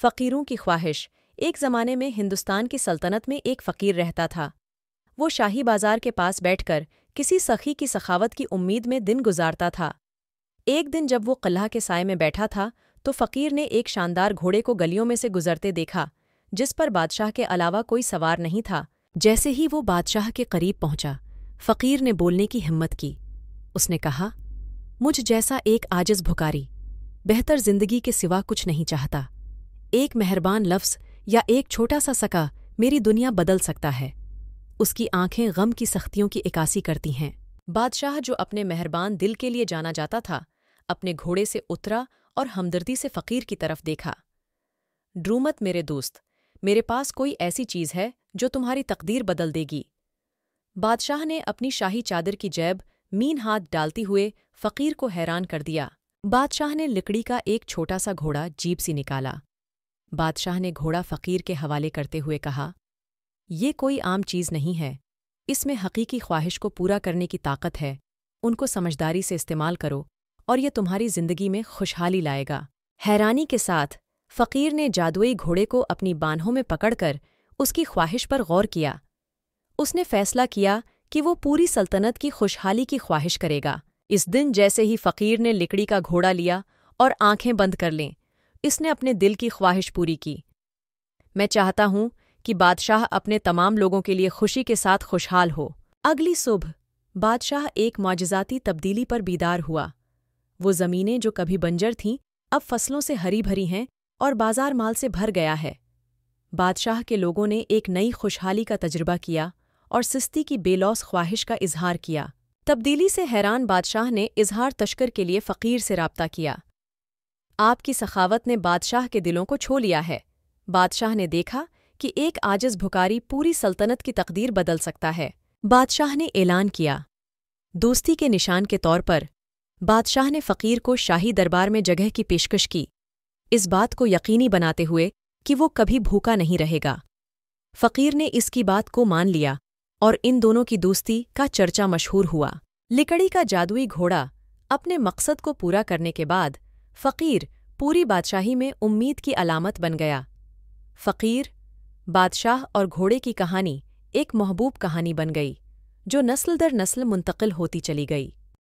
فقیروں کی خواہش۔ ایک زمانے میں ہندوستان کی سلطنت میں ایک فقیر رہتا تھا۔ وہ شاہی بازار کے پاس بیٹھ کر کسی سخی کی سخاوت کی امید میں دن گزارتا تھا۔ ایک دن جب وہ قلعہ کے سائے میں بیٹھا تھا تو فقیر نے ایک شاندار گھوڑے کو گلیوں میں سے گزرتے دیکھا جس پر بادشاہ کے علاوہ کوئی سوار نہیں تھا۔ جیسے ہی وہ بادشاہ کے قریب پہنچا، فقیر نے بولنے کی ہمت کی۔ اس نے کہا، مجھ جیسا ایک عاجز بھکاری بہتر زندگی کے سوا کچھ نہیں چاہتا۔ ایک مہربان لفظ یا ایک چھوٹا سا سکا میری دنیا بدل سکتا ہے۔ اس کی آنکھیں غم کی سختیوں کی عکاسی کرتی ہیں۔ بادشاہ جو اپنے مہربان دل کے لیے جانا جاتا تھا، اپنے گھوڑے سے اترا اور ہمدردی سے فقیر کی طرف دیکھا۔ ڈرو مت میرے دوست، میرے پاس کوئی ایسی چیز ہے جو تمہاری تقدیر بدل دے گی۔ بادشاہ نے اپنی شاہی چادر کی جیب مین ہاتھ ڈالتی ہوئے فقیر کو حیران کر دیا۔ بادشاہ نے لکڑی کا ایک چھوٹا سا گھوڑا جیب سے نکالا۔ بادشاہ نے گھوڑا فقیر کے حوالے کرتے ہوئے کہا، یہ کوئی عام چیز نہیں ہے، اس میں حقیقی خواہش کو پورا کرنے کی طاقت ہے۔ ان کو سمجھداری سے استعمال کرو اور یہ تمہاری زندگی میں خوشحالی لائے گا۔ حیرانی کے ساتھ فقیر نے جادوئی گھوڑے کو اپنی بانہوں میں پکڑ کر اس کی خواہش پر غور کیا۔ اس نے فیصلہ کیا کہ وہ پوری سلطنت کی خوشحالی کی خواہش کرے گا۔ اس دن جیسے ہی فقیر نے لکڑی کا گھوڑا لیا اور آنکھیں بند کر لیں، اس نے اپنے دل کی خواہش پوری کی۔ میں چاہتا ہوں کہ بادشاہ اپنے تمام لوگوں کے لیے خوشی کے ساتھ خوشحال ہو۔ اگلی صبح بادشاہ ایک معجزاتی تبدیلی پر بیدار ہوا۔ وہ زمینیں جو کبھی بنجر تھیں اب فصلوں سے ہری بھری ہیں اور بازار مال سے بھر گیا ہے۔ بادشاہ کے لوگوں نے ایک نئی خوشحالی کا تجربہ کیا اور سستی کی بے لوث خواہش کا اظہار کیا۔ تبدیلی سے حیران بادشاہ نے اظہار تشکر کے لیے فقیر سے رابطہ کیا۔ آپ کی سخاوت نے بادشاہ کے دلوں کو چھو لیا ہے۔ بادشاہ نے دیکھا کہ ایک عاجز بھکاری پوری سلطنت کی تقدیر بدل سکتا ہے۔ بادشاہ نے اعلان کیا۔ دوستی کے نشان کے طور پر بادشاہ نے فقیر کو شاہی دربار میں جگہ کی پیشکش کی، اس بات کو یقینی بناتے ہوئے کہ وہ کبھی بھوکا نہیں رہے گا۔ فقیر نے اس کی بات کو مان لیا اور ان دونوں کی دوستی کا چرچا مشہور ہوا۔ لکڑی کا جادوئی گھوڑا اپنے مقصد کو پورا کرنے کے بعد فقیر پوری بادشاہی میں امید کی علامت بن گیا۔ فقیر، بادشاہ اور گھوڑے کی کہانی ایک محبوب کہانی بن گئی جو نسل در نسل منتقل ہوتی چلی گئی۔